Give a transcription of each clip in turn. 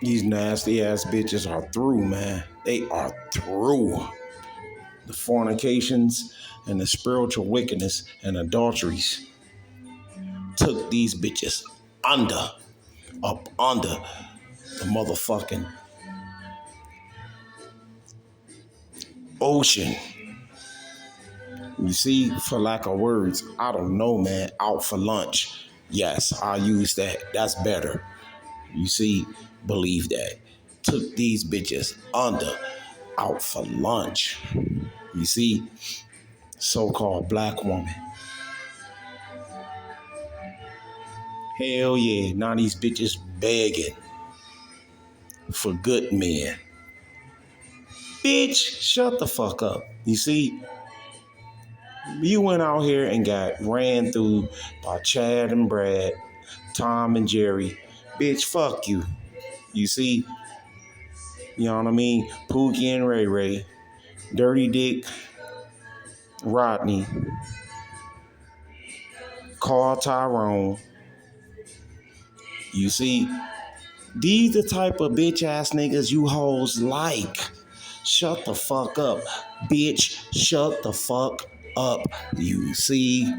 These nasty ass bitches are through, man. They are through. The fornications and the spiritual wickedness and adulteries took these bitches under, up under the motherfucking ocean. You see, for lack of words, I don't know, man. Out for lunch. Yes, I'll use that. That's better. You see, believe that. Took these bitches under, out for lunch. You see, so-called black woman. Hell yeah, now these bitches begging for good men. Bitch, shut the fuck up. You see, you went out here and got ran through by Chad and Brad, Tom and Jerry. Bitch, fuck you. You see, you know what I mean? Pookie and Ray Ray, Dirty Dick, Rodney, Carl Tyrone. You see, these the type of bitch ass niggas you hoes like. Shut the fuck up. Bitch, shut the fuck up. You see?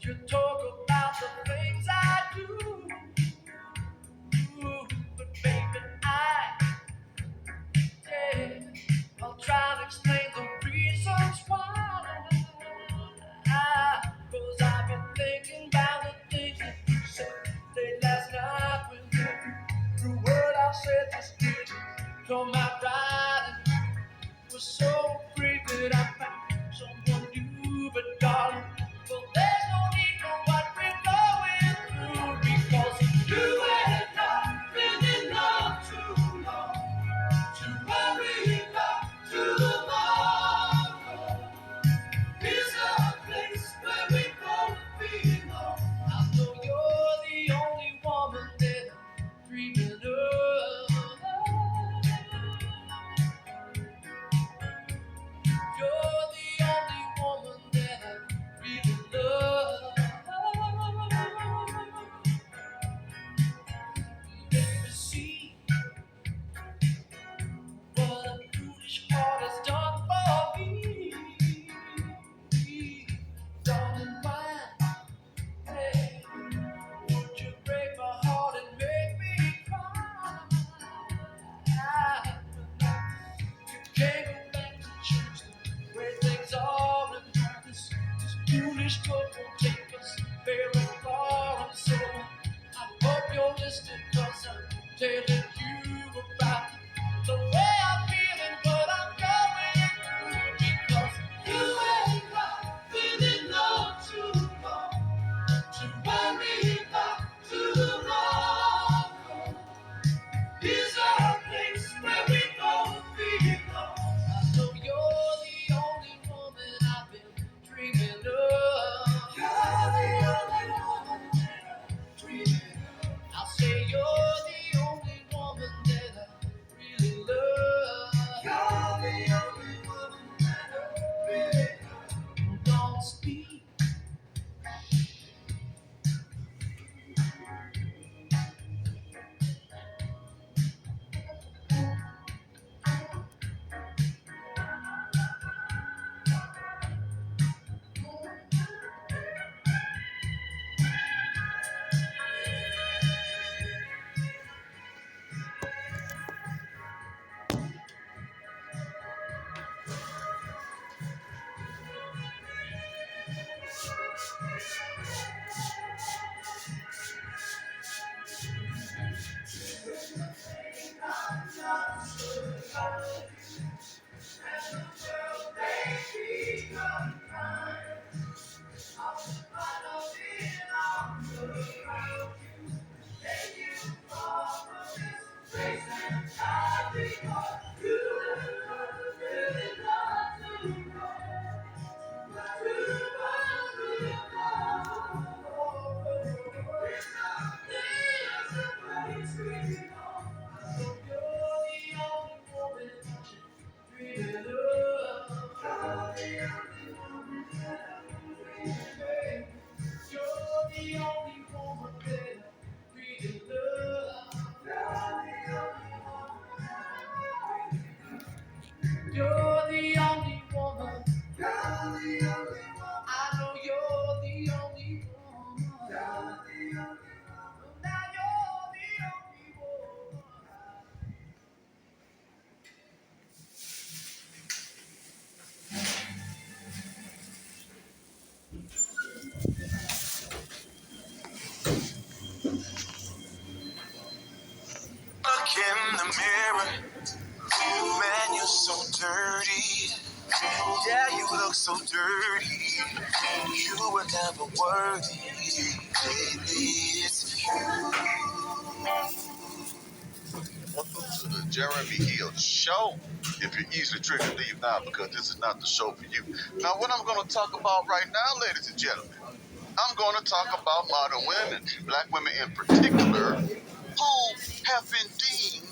You talk about the things I do, but baby, I'll try to explain the reasons why. Cause I've been thinking about the things that you said late last night when the word I said just didn't come out right. It was so great that I found someone new, but darling, well, there's no need for what we're going through because you and I've been in love too long to worry about tomorrow. Here's a place where we both belong. I know you're the only woman that I'm dreaming of. You're the only woman that I really love. Baby, see what a foolish heart has done for me. Darling, why, hey, would you break my heart and make me cry? Can't go back to choose the way things are, and this foolish talk won't take us very far. And so I hope you're listening, 'cause I'm telling you about the way I'm feeling, what I'm going through. Because you and I've been in love too long to worry about tomorrow. Here's our place where we both belong. I know you're so dirty. You were never worthy. Baby, it's you. Welcome to the Jeremy Hill Show. If you're easily triggered, leave now because this is not the show for you. Now, what I'm going to talk about right now, ladies and gentlemen, I'm going to talk about modern women, black women in particular, who have been deemed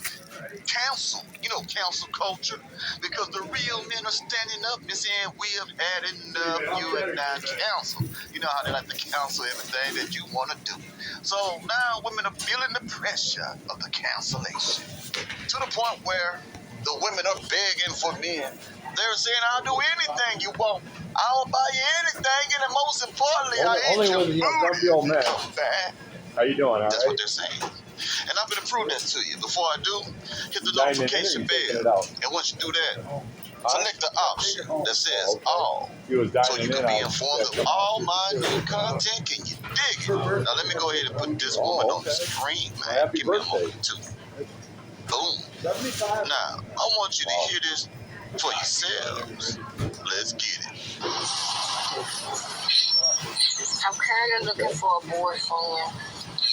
canceled. You know, cancel culture, because the real men are standing up and saying, we have had enough, you are not canceled. You know how they like to cancel everything that you want to do. So now women are feeling the pressure of the cancellation to the point where the women are begging for men. They're saying, I'll do anything you want. I'll buy you anything, and most importantly, I'll eat your food. Don't be old man. How you doing? That's what they're saying. And I'm going to prove that to you. Before I do, hit the notification bell. And once you do that, select the option that says all. So you can be informed of all my new content. Can you dig it? Now let me go ahead and put this woman on the screen, man. Give me a moment too. Boom. Now, I want you to hear this for yourselves. Let's get it. I'm currently looking for a boyfriend.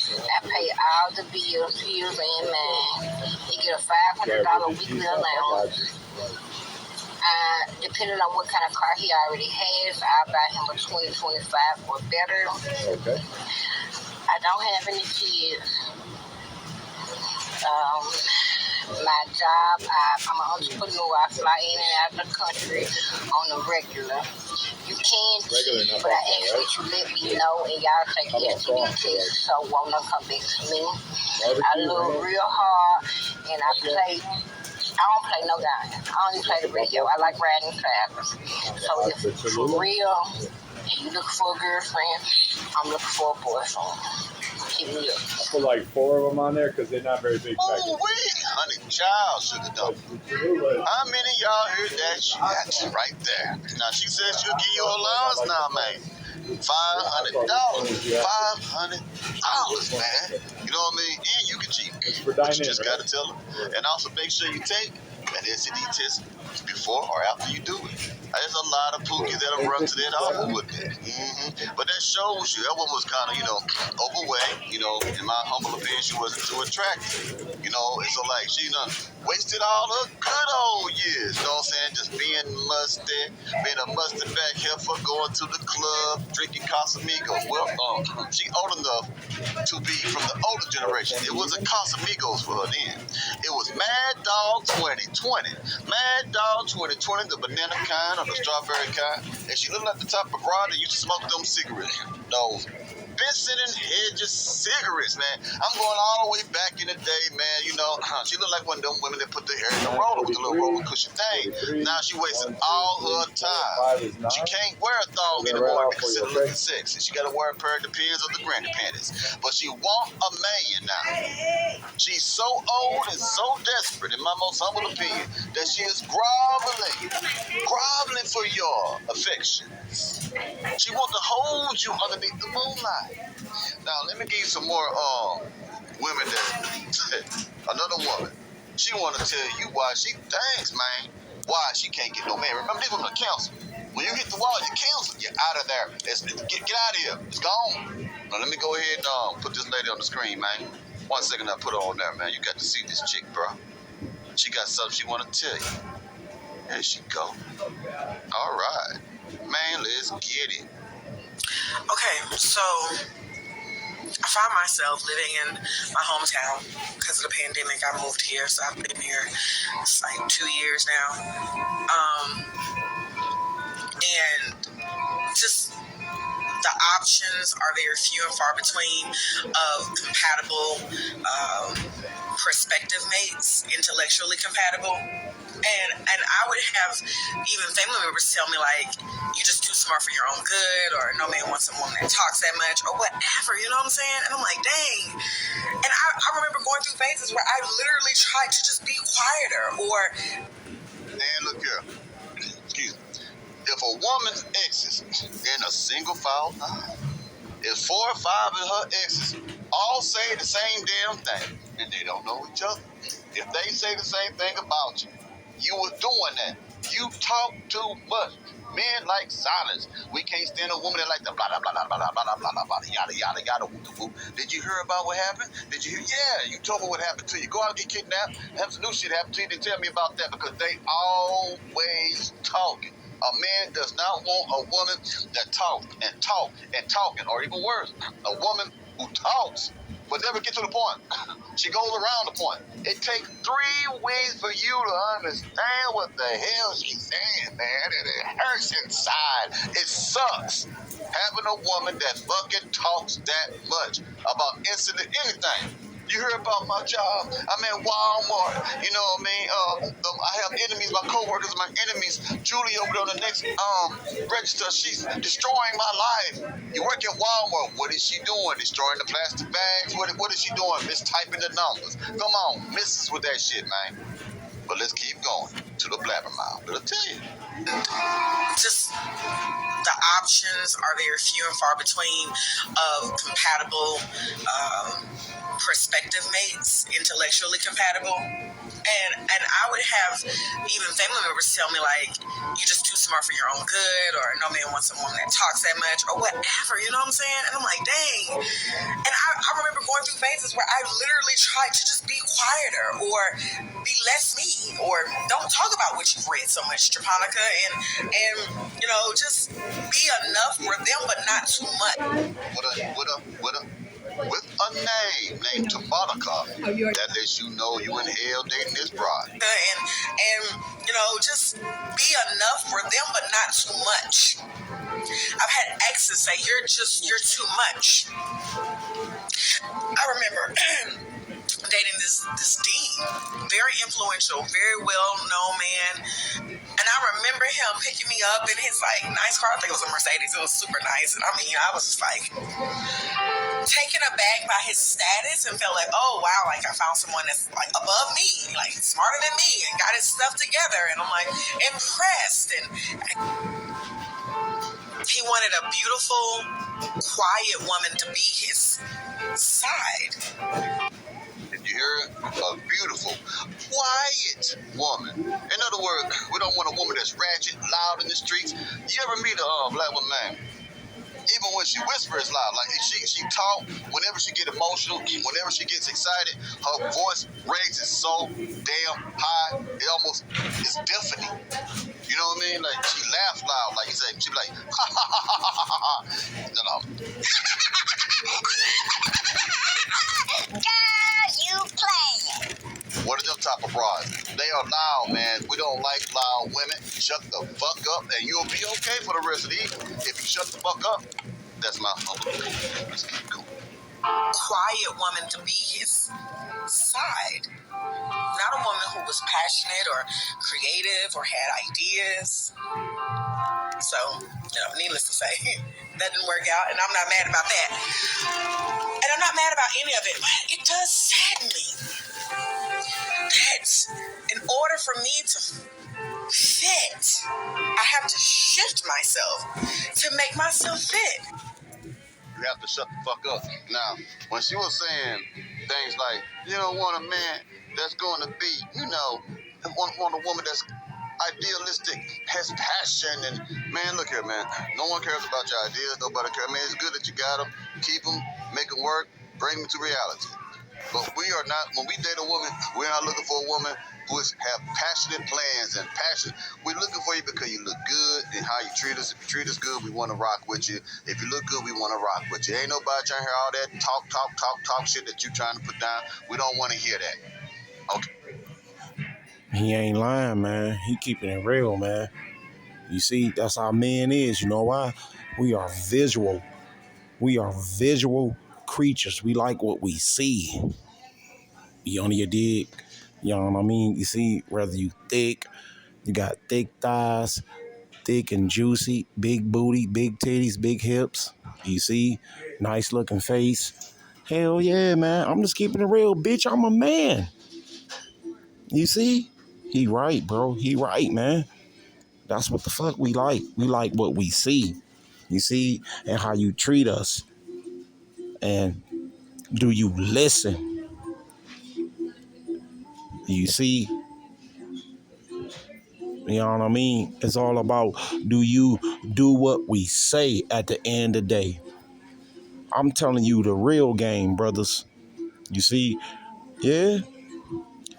I pay all the bills, his and mine. He get a $500 weekly allowance. Depending on what kind of car he already has, I'll buy him a 2025 or better. Okay. I don't have any kids. My job, I'm an entrepreneur. I fly in and out of the country on the regular. You can cheat, but I ask that you let me know, and y'all take STD tests, so won't come back to me. I look real hard, and I don't play no game. I only play the radio. I like riding trailers. So if for real, and you looking for a girlfriend, I'm looking for a boyfriend. Keep me up. I put like 4 of them on there because they're not very big. Oh, wait, honey, child sugar dump. How many of y'all heard that? She got you right there. Now, she says she'll give you allowance now, man. $500. $500, man. You know what I mean? And you can cheat. But you just got to tell her. And also make sure you take an STD test before or after you do it. There's a lot of pookies that'll run to that offer with it. But that shows you, that one was kind of, overweight. In my humble opinion, she wasn't too attractive. It's like she done wasted all her good old years. You know what I'm saying? Just being musty, being a musty back heifer, going to the club, drinking Casamigos. Well, she old enough to be from the older generation. It wasn't Casamigos for her then. It was Mad Dog 2020. Mad Dog 2020, the banana kind or the strawberry kind. And she looked like the type of broad that used to smoke them cigarettes. Those Benson and Hedges cigarettes, man. I'm going all the way back in the day, man. She looked like one of them women that put their hair in the roller with the little roller cushion thing. Now she wasting all her time. She can't wear a thong anymore because it's looking sexy. She got to wear a pair of Depends or the granny panties. But she want a man now. She's so old and so desperate, in my most humble opinion, that she is groveling for your affections. She wants to hold you underneath the moonlight. Now, let me give you some more women that, another woman, she want to tell you why she thinks, man, why she can't get no man. Remember, these women are canceled. When you hit the wall, you're canceled. You're out of there. Get out of here. It's gone. Now, let me go ahead and put this lady on the screen, man. 1 second, I put her on there, man. You got to see this chick, bro. She got something she want to tell you. There she go. All right. Man, let's get it. Okay, so I found myself living in my hometown because of the pandemic. I moved here, so I've been here it's like 2 years now. And just the options are very few and far between of compatible prospective mates, intellectually compatible. And I would have even family members tell me, like, you're just too smart for your own good, or no man wants a woman that talks that much, or whatever, you know what I'm saying? And I'm like, dang. And I remember going through phases where I literally tried to just be quieter, or... And look here. Excuse me. If a woman's exes in a single file line, if 4 or 5 of her exes all say the same damn thing, and they don't know each other, if they say the same thing about you, you were doing that, You talk too much. Men like silence. We can't stand a woman that like the blah blah blah blah blah blah blah blah blah yada yada yada woo woo. Did you hear about what happened? Did you hear? Yeah, you told me what happened to you. Go out and get kidnapped. Have some new shit happen to you. Then tell me about that because they always talking. A man does not want a woman that talks and talk and talking, or even worse, a woman who talks but never get to the point. She goes around the point. It takes 3 weeks for you to understand what the hell she's saying, man. And it hurts inside. It sucks having a woman that fucking talks that much about instantly anything. You hear about my job? I'm at Walmart. You know what I mean? I have enemies. My coworkers are my enemies. Julie over there on the next register, she's destroying my life. You work at Walmart. What is she doing? Destroying the plastic bags? What is she doing? Mistyping the numbers. Come on, misses with that shit, man. But let's keep going to the blabbermouth. But I'll tell you. Just the options are very few and far between of compatible prospective mates, intellectually compatible. And I would have even family members tell me, like, you're just too smart for your own good, or no man wants someone that talks that much, or whatever, you know what I'm saying? And I'm like, dang. And I remember going through phases where I literally tried to just be quieter, or be less me, or don't talk about what you've read so much, Japonica, and you know, just be enough for them, but not too much. With a name named Japonica, that lets you know you in hell dating this bride. And you know, just be enough for them, but not too much. I've had exes say, you're too much. I remember dating this dean, very influential, very well-known man, and I remember him picking me up in his like nice car. I think it was a Mercedes. It was super nice, and I mean, I was just like taken aback by his status and felt like, oh wow, like I found someone that's like above me, like smarter than me, and got his stuff together, and I'm like impressed. And he wanted a beautiful, quiet woman to be his side. Did you hear it? A beautiful, quiet woman. In other words, we don't want a woman that's ratchet, loud in the streets. You ever meet a black woman, man? Even when she whispers loud, like she talk, whenever she get emotional, whenever she gets excited, her voice raises so damn high, it almost is deafening. You know what I mean? Like she laughs loud, like you said, she be like, ha ha ha ha ha ha. No. Girl, you playing. What are them type of bras? They are loud, man. We don't like loud women. Shut the fuck up, and you'll be okay for the rest of the evening. If you shut the fuck up, that's my humble opinion. Let's keep going. Quiet woman to be his side. Not a woman who was passionate or creative or had ideas. So, you know, needless to say, that didn't work out, and I'm not mad about that. And I'm not mad about any of it, but it does sadden me that in order for me to fit, I have to shift myself to make myself fit. You have to shut the fuck up. Now, when she was saying things like, you don't want a man that's going to be, you know, want a woman that's idealistic, has passion, and man, look here, man. No one cares about your ideas. Nobody cares. I mean, it's good that you got them, keep them, make them work, bring them to reality. But we are not, when we date a woman, we're not looking for a woman who have passionate plans and passion. We're looking for you because you look good and how you treat us. If you treat us good, we want to rock with you. If you look good, we want to rock with you. Ain't nobody trying to hear all that talk shit that you trying to put down. We don't want to hear that. Okay. He ain't lying, man. He keeping it real, man. You see, that's how men is. You know why? We are visual. We are visual creatures. We like what we see. You on your dig? You know what I mean? You see, whether you thick, you got thick thighs, thick and juicy, big booty, big titties, big hips. You see, nice looking face. Hell yeah, man. I'm just keeping it real, bitch. I'm a man. You see? He right, bro. He right, man. That's what the fuck we like. We like what we see. You see? And how you treat us. And do you listen? You see? You know what I mean? It's all about, do you do what we say at the end of the day? I'm telling you the real game, brothers. You see, yeah,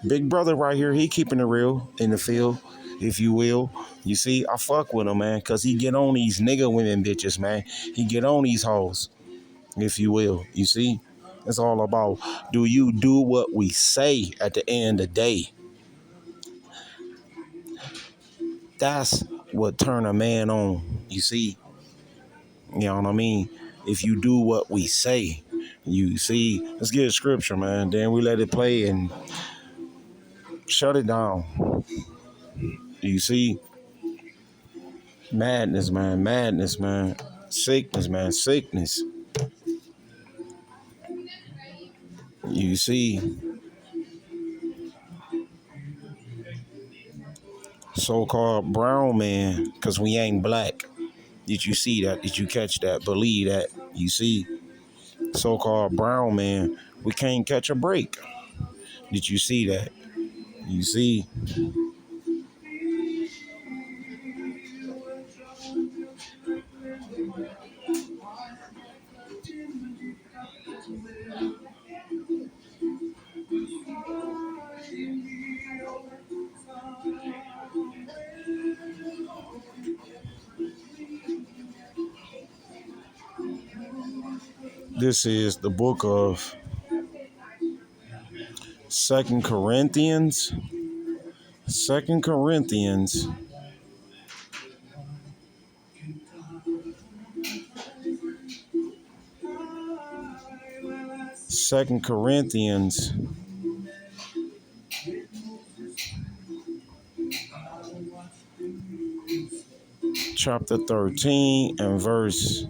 big brother right here, he keeping it real in the field, if you will. You see, I fuck with him, man, because he get on these nigga women bitches, man. He get on these hoes, if you will. You see, it's all about, do you do what we say at the end of the day? That's what turn a man on, you see. You know what I mean? If you do what we say, you see. Let's get a scripture, man. Then we let it play and shut it down. You see? Madness, man. Madness, man. Sickness, man. Sickness. You see? So-called brown man, because we ain't black. Did you see that? Did you catch that? Believe that? You see? So-called brown man, we can't catch a break. Did you see that? You see? This is the book of 2 Corinthians. 2 Corinthians. Second Corinthians chapter 13 and verse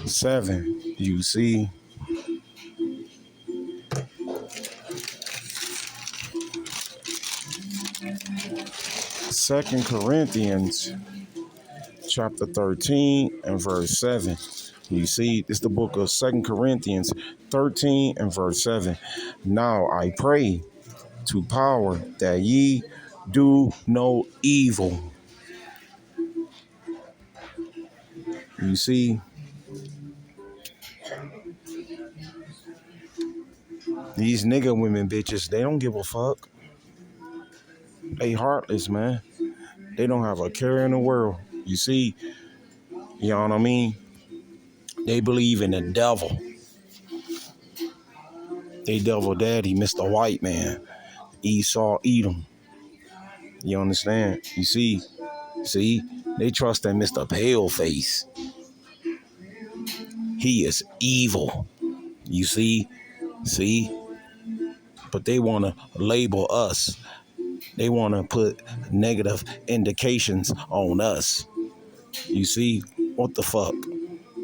7. You see, Second Corinthians chapter 13 and verse 7. You see, it's the book of 2 Corinthians 13 and verse 7. Now I pray to power that ye do no evil. You see, these nigga women bitches, they don't give a fuck. They heartless, man. They don't have a care in the world. You see, you know what I mean? They believe in the devil. They devil daddy, Mr. White Man. Esau Edom. You understand? You see, they trust in Mr. Paleface. He is evil. You see, but they want to label us. They want to put negative indications on us. You see, what the fuck?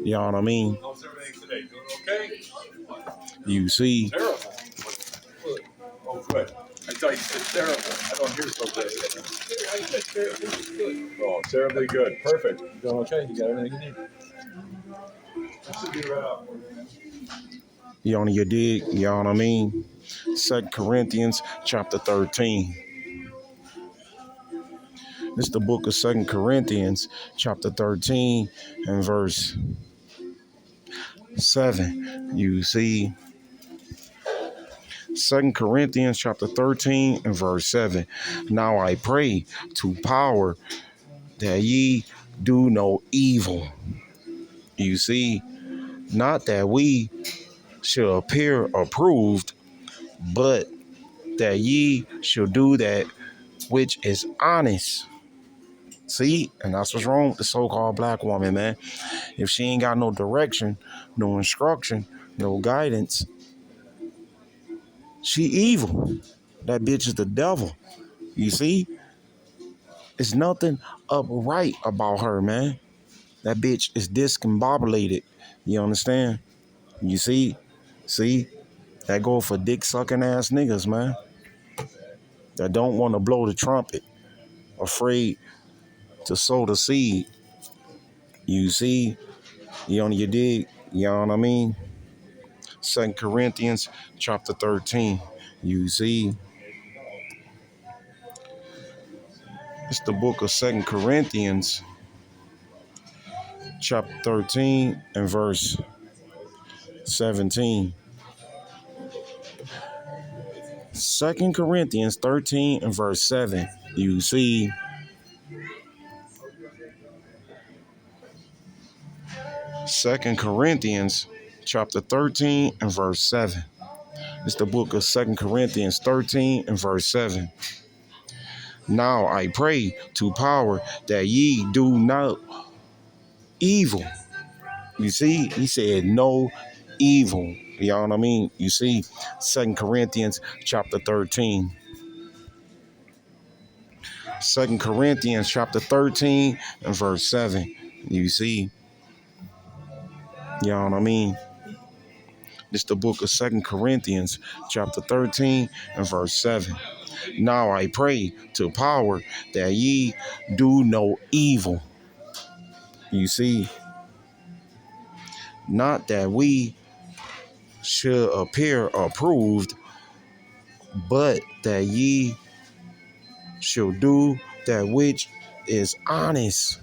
You know what I mean? How's everything today? Doing okay? You see, Terrible. Oh, good. I thought you said terrible. I don't hear so good. I said terribly good. Oh, terribly good. Perfect. You doing okay? You got everything you need? That should be right up for you, man. you on your dig? You know what I mean? 2 Corinthians chapter 13. This is the book of 2 Corinthians chapter 13 and verse 7. You see, 2 Corinthians chapter 13 and verse 7. Now I pray to power that ye do no evil. You see, not that we shall appear approved, but that ye shall do that which is honest. See, and that's what's wrong with the so-called black woman, man. If she ain't got no direction, no instruction, no guidance, she evil. That bitch is the devil. You see? There's nothing upright about her, man. That bitch is discombobulated. You understand? You see? That go for dick sucking ass niggas, man. That don't want to blow the trumpet. Afraid to sow the seed. You see? You on your dig? You know what I mean? 2 Corinthians chapter 13. You see, it's the book of 2 Corinthians chapter 13 and verse 17. 2 Corinthians 13 and verse 7. You see, 2 Corinthians chapter 13 and verse 7. It's the book of 2 Corinthians 13 and verse 7. Now I pray to power that ye do not evil. You see, he said no evil. You know what I mean? You see, 2 Corinthians chapter 13. 2 Corinthians chapter 13 and verse 7. You see, you know what I mean? It's the book of 2 Corinthians chapter 13 and verse 7. Now I pray to power that ye do no evil. You see, not that we should appear approved, but that ye shall do that which is honest.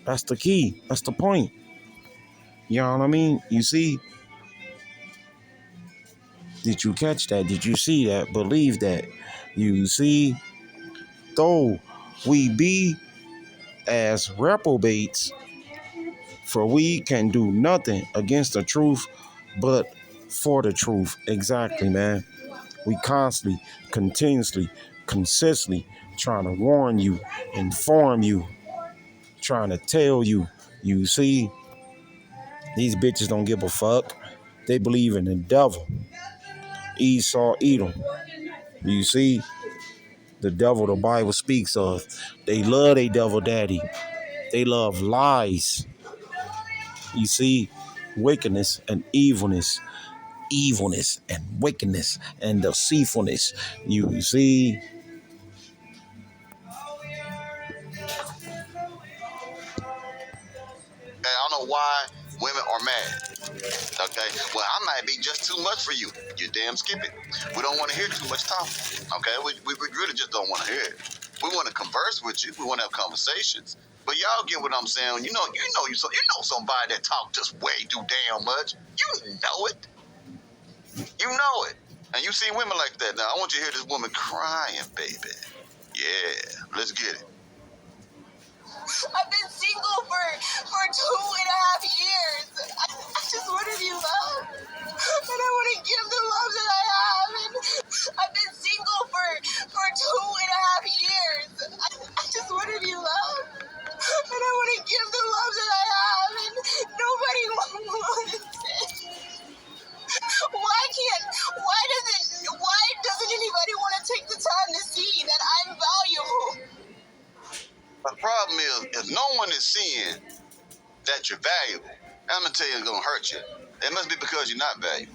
That's the key. That's the point. You know what I mean? You see? Did you catch that? Did you see that? Believe that. You see? Though we be as reprobates, for we can do nothing against the truth, but for the truth. Exactly, man. We constantly, continuously, consistently trying to warn you, inform you, trying to tell you. You see, these bitches don't give a fuck. They believe in the devil. Esau, Edom. You see, the devil the Bible speaks of. They love their devil daddy. They love lies. You see, wickedness and evilness and wickedness and deceitfulness. You see, I don't know why women are mad. Okay, well, I might be just too much for you. You damn skip it. We don't want to hear too much talk. Okay, we really just don't want to hear it. We want to converse with you. We want to have conversations. But y'all get what I'm saying. You know somebody that talk just way too damn much. You know it. You know it. And you see women like that. Now I want you to hear this woman crying, baby. Yeah, let's get it. I've been single for 2.5 years. I just wanted you love. And I want to give the love that I have. And I've been single for 2.5 years. I just wanted you love. And I want to give the love that I have. And nobody wants it. Why doesn't anybody want to take the time to see that I'm valuable? The problem is no one is seeing that you're valuable. I'm gonna tell you, it's gonna hurt you. It must be because you're not valuable.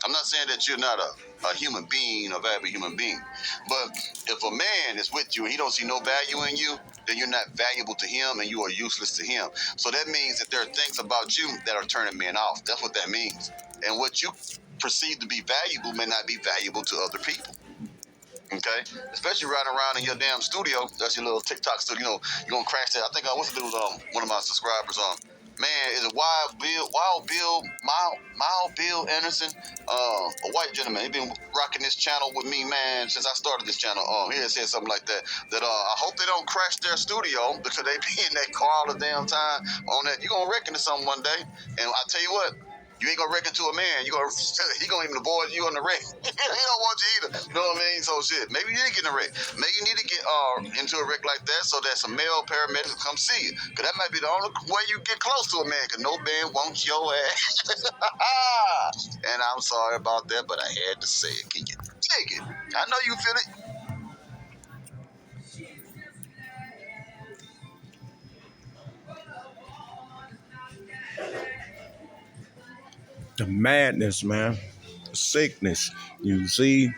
I'm not saying that you're not a human being, a valuable human being. But if a man is with you and he don't see no value in you, then you're not valuable to him and you are useless to him. So that means that there are things about you that are turning men off. That's what that means. And what you perceive to be valuable may not be valuable to other people. Okay, especially riding around in your damn studio. That's your little TikTok studio. You know, you're gonna crash that. I think what's the dude? One of my subscribers. Man, is it Wild Bill Anderson? A white gentleman. He been rocking this channel with me, man, since I started this channel. He had said something like that. I hope they don't crash their studio because they be in that car all the damn time on that. You gonna wreck into something one day, and I tell you what. You ain't gonna wreck into a man. He gonna even avoid you on the wreck. He don't want you either. You know what I mean? So shit. Maybe you need to get in a wreck. Maybe you need to get into a wreck like that so that some male paramedics will come see you. Cause that might be the only way you get close to a man. Cause no man wants your ass. And I'm sorry about that, but I had to say it. Can you take it? I know you feel it. the madness, man. The sickness. You see?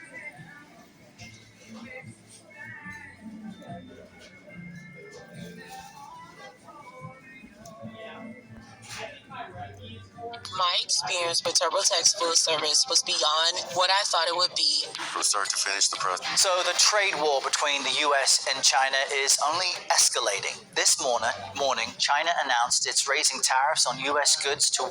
My My experience with TurboTax Full Service was beyond what I thought it would be. From start to finish, the process. So the trade war between the US and China is only escalating. This morning, China announced it's raising tariffs on US goods to 125%,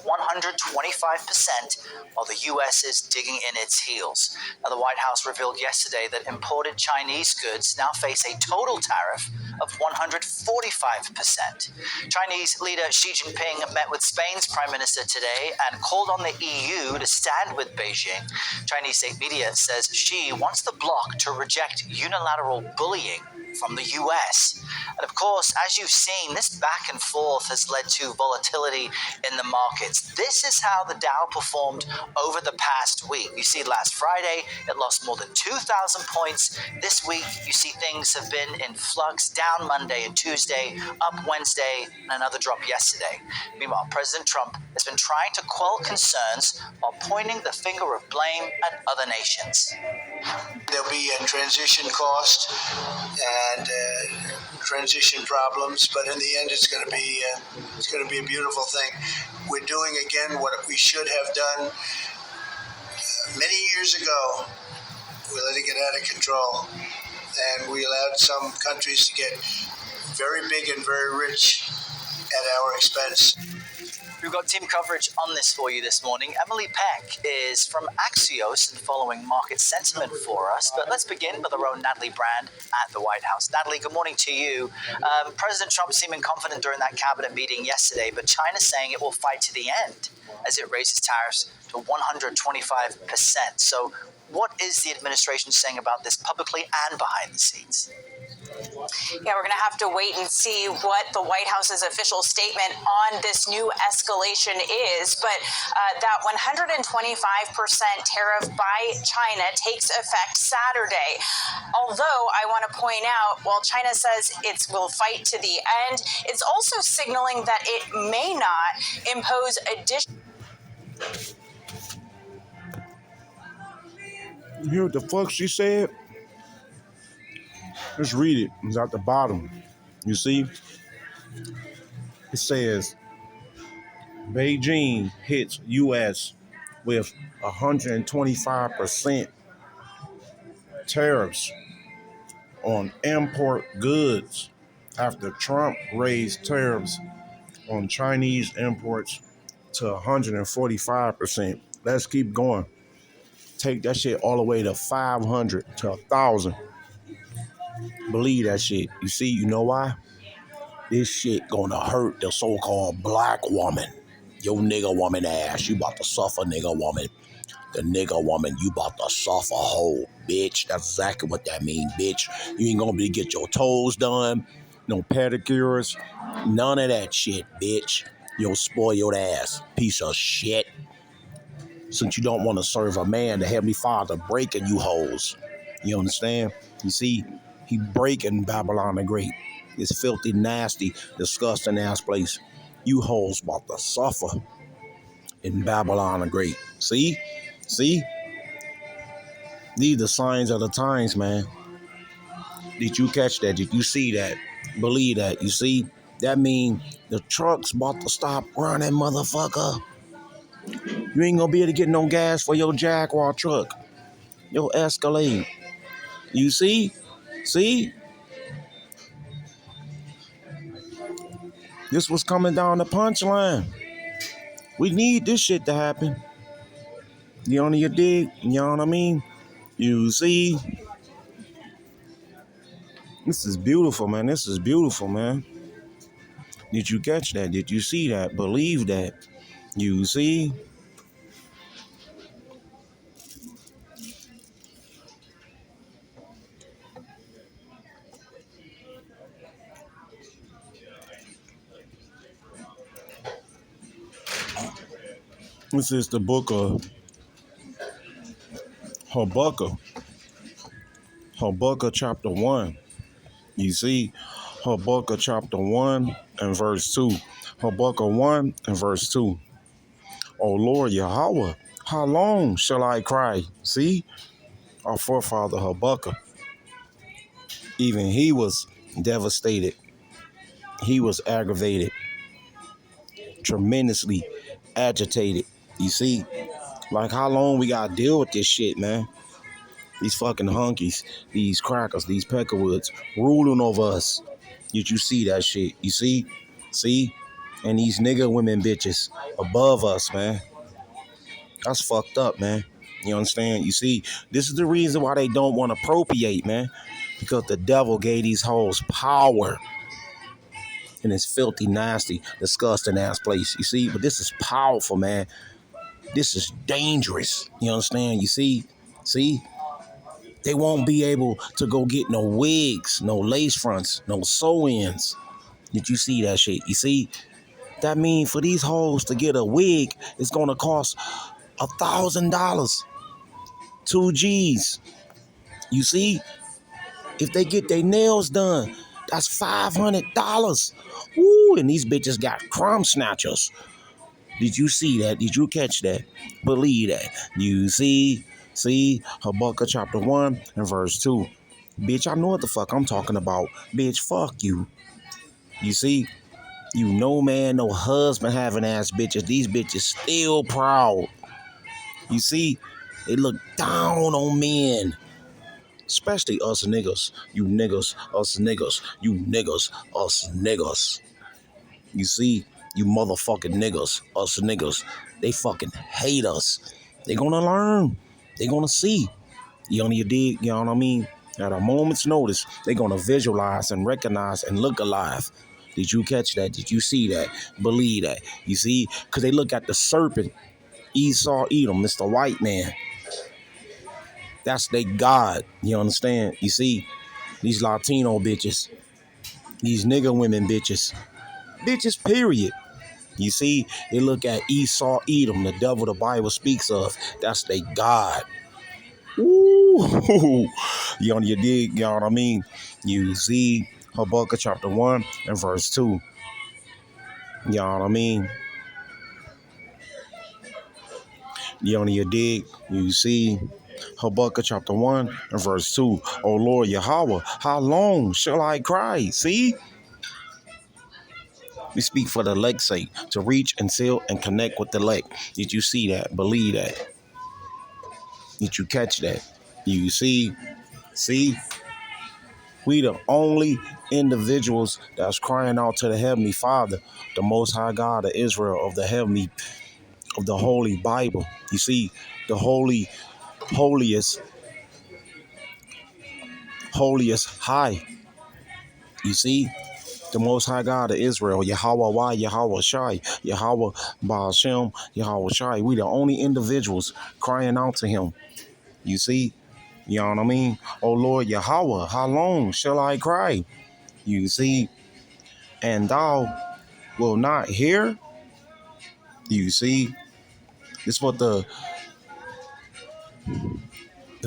while the US is digging in its heels. Now, the White House revealed yesterday that imported Chinese goods now face a total tariff of 145%. Chinese leader Xi Jinping met with Spain's Prime Minister today and called on the EU to stand with Beijing. Chinese state media says Xi wants the bloc to reject unilateral bullying from the US. And of course, as you've seen, this back and forth has led to volatility in the markets. This is how the Dow performed over the past week. You see, last Friday, it lost more than 2,000 points. This week, you see things have been in flux, down Monday and Tuesday, up Wednesday, and another drop yesterday. Meanwhile, President Trump has been trying to quell concerns while pointing the finger of blame at other nations. There'll be a transition cost and transition problems, but in the end, it's going to be a beautiful thing. We're doing again what we should have done many years ago. We let it get out of control, and we allowed some countries to get very big and very rich at our expense. We've got team coverage on this for you this morning. Emily Peck is from Axios and following market sentiment for us. But let's begin with our own Natalie Brand at the White House. Natalie, good morning to you. President Trump seeming confident during that cabinet meeting yesterday, but China saying it will fight to the end as it raises tariffs to 125%. So what is the administration saying about this publicly and behind the scenes? Yeah, we're going to have to wait and see what the White House's official statement on this new escalation is. But that 125% tariff by China takes effect Saturday. Although I want to point out, while China says it will fight to the end, it's also signaling that it may not impose additional. You hear what the fuck she said? Let's read it. It's at the bottom. You see? It says, Beijing hits U.S. with 125% tariffs on import goods after Trump raised tariffs on Chinese imports to 145%. Let's keep going. Take that shit all the way to 500 to 1,000. Believe that shit. You see, you know why? This shit gonna hurt the so-called black woman. Your nigga woman ass. You about to suffer, nigga woman. The nigga woman, you about to suffer, hoe, bitch. That's exactly what that mean, bitch. You ain't gonna be able to get your toes done, no pedicures, none of that shit, bitch. You'll spoil your ass, piece of shit. Since you don't want to serve a man, the Heavenly Father breaking you hoes. You understand? You see, he breaking Babylon the Great. This filthy, nasty, disgusting ass place. You hoes about to suffer in Babylon the Great. See? See? These are the signs of the times, man. Did you catch that? Did you see that? Believe that? You see? That mean the truck's about to stop running, motherfucker. You ain't gonna be able to get no gas for your Jaguar truck. Your Escalade. You see? See? This was coming down the punchline. We need this shit to happen. You know, you dig? You know what I mean? You see? This is beautiful, man. This is beautiful, man. Did you catch that? Did you see that? Believe that? You see? This is the book of Habakkuk. Habakkuk chapter 1. You see, Habakkuk chapter 1 and verse 2. Habakkuk 1 and verse 2. O Lord Yahweh, how long shall I cry? See, our forefather Habakkuk, even he was devastated. He was aggravated, tremendously agitated. You see? Like, how long we gotta deal with this shit, man? These fucking hunkies, these crackers, these peckerwoods ruling over us. Did you see that shit? You see? See? And these nigga women bitches above us, man. That's fucked up, man. You understand? You see, this is the reason why they don't want to appropriate, man. Because the devil gave these hoes power in this filthy, nasty, disgusting ass place. You see? But this is powerful, man. This is dangerous. You understand? You see? See? They won't be able to go get no wigs, no lace fronts, no sew-ins. Did you see that shit? You see? That means for these hoes to get a wig, it's gonna cost $1,000. 2 G's. You see? If they get their nails done, that's $500. Woo! And these bitches got crumb snatchers. Did you see that? Did you catch that? Believe that. You see? See? Habakkuk chapter 1 and verse 2. Bitch, I know what the fuck I'm talking about. Bitch, fuck you. You see? You no man, no husband having ass bitches. These bitches still proud. You see? They look down on men. Especially us niggas. You niggas, us niggas. You niggas, us niggas. You see? You motherfucking niggas, us niggas. They fucking hate us. They gonna learn. They gonna see. You dig? You know what I mean? At a moment's notice, they gonna visualize and recognize and look alive. Did you catch that? Did you see that? Believe that. You see? Because they look at the serpent, Esau, Edom, Mr. White Man. That's their God. You understand? You see? These Latino bitches. These nigga women bitches. Bitches, period. You see? They look at Esau, Edom, the devil the Bible speaks of. That's their God. Ooh. You dig? You know what I mean? You see? Habakkuk chapter 1 and verse 2. You know what I mean? You dig? You see? Habakkuk chapter 1 and verse 2. O Lord Yahweh, how long shall I cry? See? We speak for the elect's sake, to reach and seal and connect with the elect. Did you see that? Believe that? Did you catch that? You see? See? We the only individuals that's crying out to the Heavenly Father, the Most High God of Israel, of the Holy Bible. You see, the holiest high. You see, the Most High God of Israel, Yahweh Wah, Yahweh Shai, Yahweh Ba'ashem, Yahweh Shai. We the only individuals crying out to Him. You see? You know what I mean? Oh Lord Yahweh, how long shall I cry? You see? And thou will not hear? You see? This is what the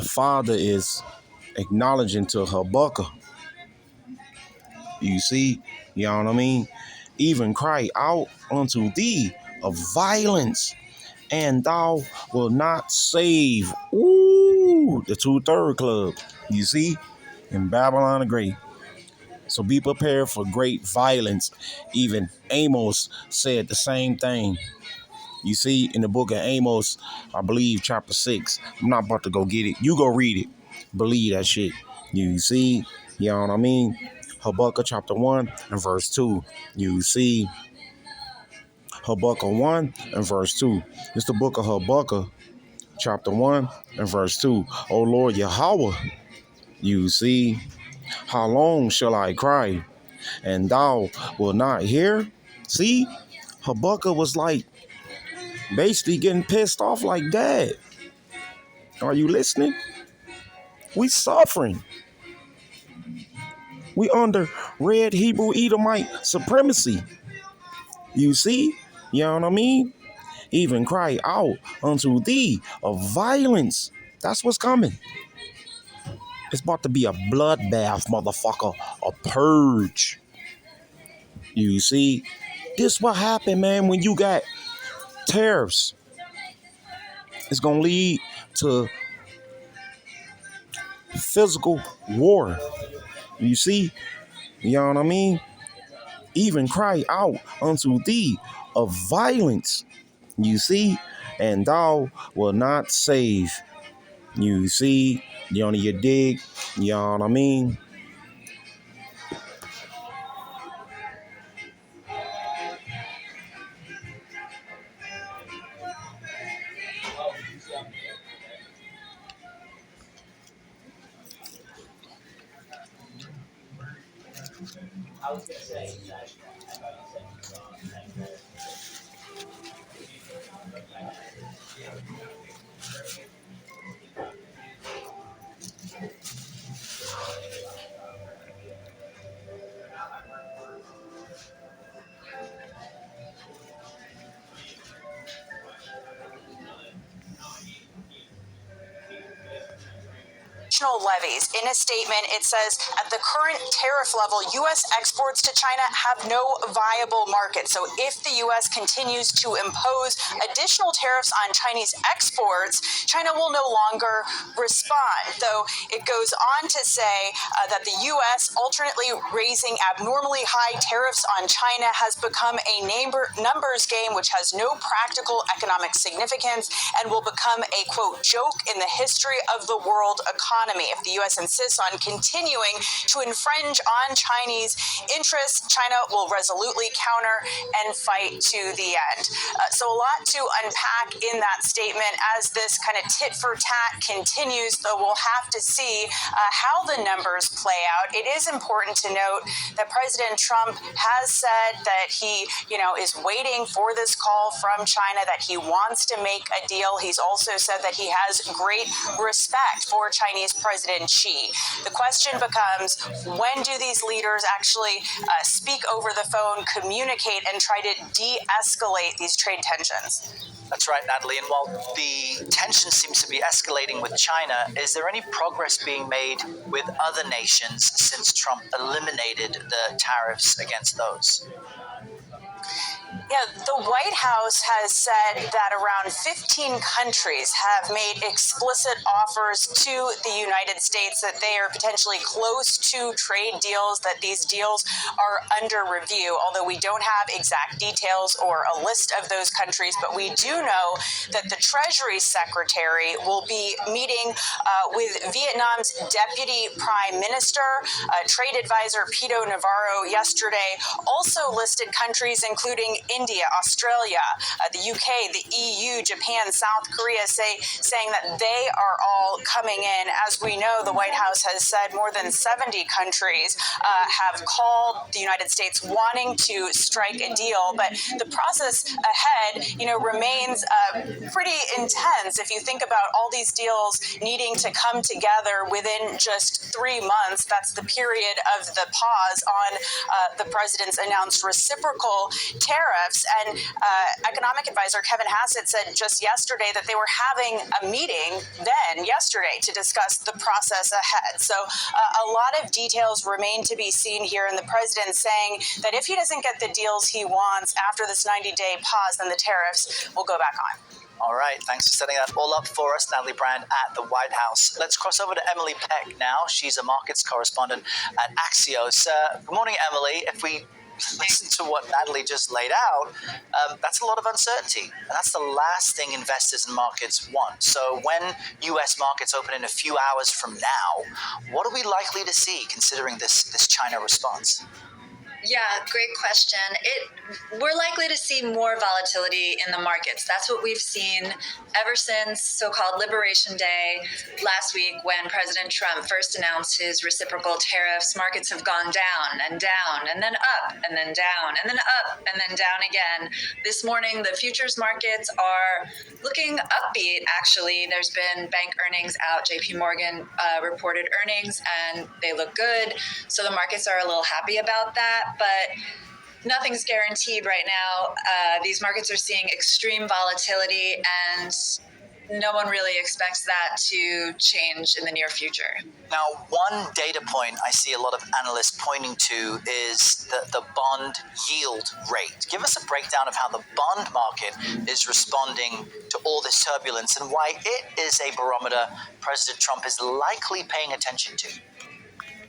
Father is acknowledging to Habakkuk. You see? You know what I mean? Even cry out unto thee of violence, and thou will not save. Ooh, the 2/3 Club. You see? In Babylon the Great. So be prepared for great violence. Even Amos said the same thing. You see, in the book of Amos, I believe chapter 6. I'm not about to go get it. You go read it. Believe that shit. You see? You know what I mean? Habakkuk chapter 1 and verse 2. You see? Habakkuk 1 and verse 2. It's the book of Habakkuk chapter 1 and verse 2. O Lord Yahweh, you see? How long shall I cry, and thou wilt not hear? See? Habakkuk was like basically getting pissed off like, Dad, are you listening? We suffering. We under red Hebrew Edomite supremacy. You see? You know what I mean? Even cry out unto thee of violence. That's what's coming. It's about to be a bloodbath, motherfucker. A purge. You see? This what happened, man, when you got tariffs. It's going to lead to physical war. You see? You know what I mean? Even cry out unto thee of violence. You see? And thou will not save. You see, you dig, you know what I mean? Levies. In a statement, it says at the current tariff level, U.S. exports to China have no viable market. So if the U.S. continues to impose additional tariffs on Chinese exports, China will no longer respond. Though it goes on to say that the U.S. alternately raising abnormally high tariffs on China has become a numbers game which has no practical economic significance and will become a, quote, joke in the history of the world economy. If the U.S. insists on continuing to infringe on Chinese interests, China will resolutely counter and fight to the end. So a lot to unpack in that statement as this kind of tit for tat continues, though we'll have to see how the numbers play out. It is important to note that President Trump has said that he, is waiting for this call from China, that he wants to make a deal. He's also said that he has great respect for Chinese President Xi. The question becomes, when do these leaders actually speak over the phone, communicate, and try to de-escalate these trade tensions? That's right, Natalie. And while the tension seems to be escalating with China, is there any progress being made with other nations since Trump eliminated the tariffs against those? Yeah, the White House has said that around 15 countries have made explicit offers to the United States that they are potentially close to trade deals, that these deals are under review, although we don't have exact details or a list of those countries. But we do know that the Treasury Secretary will be meeting with Vietnam's Deputy Prime Minister. Trade advisor Pito Navarro yesterday also listed countries including India, Australia, the UK, the EU, Japan, South Korea, saying that they are all coming in. As we know, the White House has said more than 70 countries have called the United States wanting to strike a deal. But the process ahead, remains pretty intense. If you think about all these deals needing to come together within just 3 months, that's the period of the pause on the president's announced reciprocal tariffs. And economic advisor Kevin Hassett said just yesterday that they were having a meeting yesterday to discuss the process ahead. So a lot of details remain to be seen here, and the president saying that if he doesn't get the deals he wants after this 90-day pause, then the tariffs will go back on. All right, thanks for setting that all up for us, Natalie Brand at the White House. Let's cross over to Emily Peck now. She's a markets correspondent at Axios. Good morning, Emily. If we listen to what Natalie just laid out, that's a lot of uncertainty. And that's the last thing investors and markets want. So when U.S. markets open in a few hours from now, what are we likely to see considering this China response? Yeah, great question. We're likely to see more volatility in the markets. That's what we've seen ever since so-called Liberation Day last week, when President Trump first announced his reciprocal tariffs. Markets have gone down, and then up, and then down, and then up, and then down again. This morning, the futures markets are looking upbeat, actually. There's been bank earnings out. JP Morgan reported earnings, and they look good. So the markets are a little happy about that. But nothing's guaranteed right now. These markets are seeing extreme volatility, and no one really expects that to change in the near future. Now, one data point I see a lot of analysts pointing to is the bond yield rate. Give us a breakdown of how the bond market is responding to all this turbulence and why it is a barometer President Trump is likely paying attention to.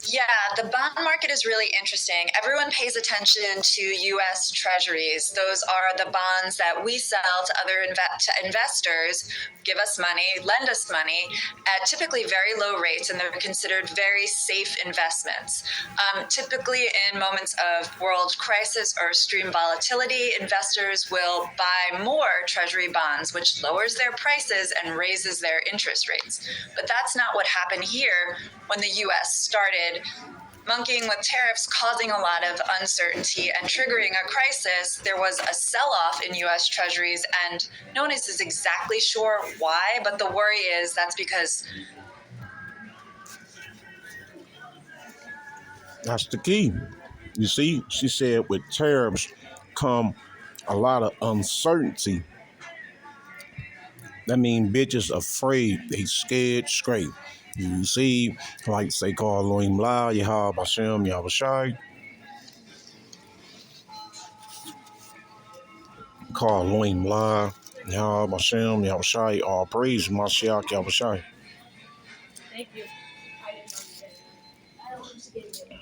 Yeah, the bond market is really interesting. Everyone pays attention to U.S. Treasuries. Those are the bonds that we sell to other to investors, give us money, lend us money at typically very low rates, and they're considered very safe investments. Typically, in moments of world crisis or extreme volatility, investors will buy more Treasury bonds, which lowers their prices and raises their interest rates. But that's not what happened here when the U.S. started monkeying with tariffs, causing a lot of uncertainty and triggering a crisis. There was a sell-off in U.S. Treasuries, and no one is exactly sure why, but the worry is that's because That's the key. You see, she said with tariffs come a lot of uncertainty. That mean bitches afraid, they scared straight. You see, like say call Elohim La, Yahweh Bashem, Yahushai. Call Elohim La, Yahweh Bashem, Yahushai, all praise Mashiach Yahushai. Thank you.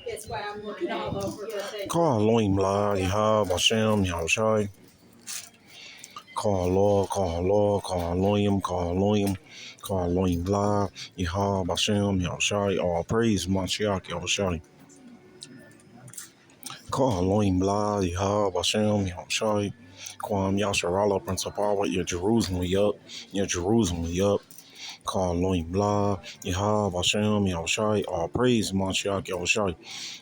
That's why I'm looking all over. Call Elohim La, Yahweh Bashem, Yahushai. Call Lord, call Lord, call Elohim, call Elohim, call Elohim La, Yahweh Bashem, Yahushai, all praise Mashiach Yahushai. Call Elohim La, Yahweh Bashem, Yahushai. Kwam Yasharala, Prince of Power, your Jerusalem, we up, your Jerusalem, we up. Call Elohim La, Yahweh Bashem, Yahushai, all praise Mashiach Yahushai.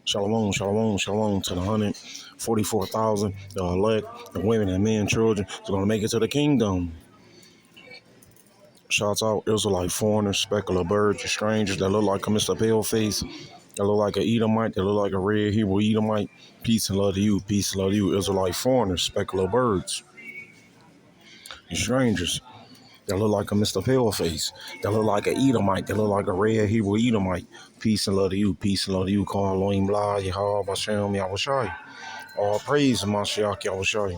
Shalom, shalom, shalom to the 144,000, the elect, the women and men, children, is going to make it to the kingdom. Shouts out Israelite foreigners, specular birds, strangers that look like a Mr. Paleface, that look like an Edomite, that look like a red Hebrew Edomite. Peace and love to you, peace and love to you, Israelite foreigners, specular birds, and strangers that look like a Mr. Paleface, that look like an Edomite, that look like a red Hebrew Edomite. Peace and love to you, peace and love to you. Call Elohim La, Yahweh Bashem, Yahushai. All praise Mashiach Yahushai.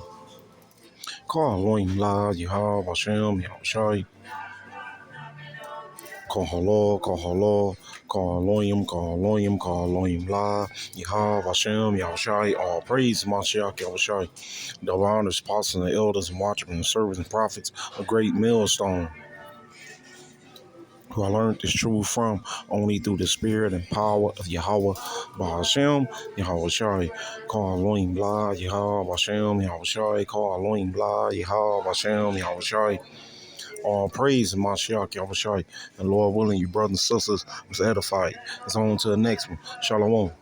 Call Elohim La, Yahweh Bashem, Yahushai. Call Halal, call Halal, call Elohim, call Elohim, call Elohim La, Yahweh Bashem, Yahushai. All praise Mashiach Yahushai. The honors, apostles, and the elders, and watchmen, and servants, and prophets, a great millstone, who I learned this truth from only through the spirit and power of Yahweh Ba'ashem, Yahushai. Call Elohim La, Yahweh Ba'ashem, Yahushai. Call Elohim La, Yahweh Ba'ashem, Yahushai. All praise Mashiach Yahushai. And Lord willing, you brothers and sisters was edified. It's on to the next one. Shalom.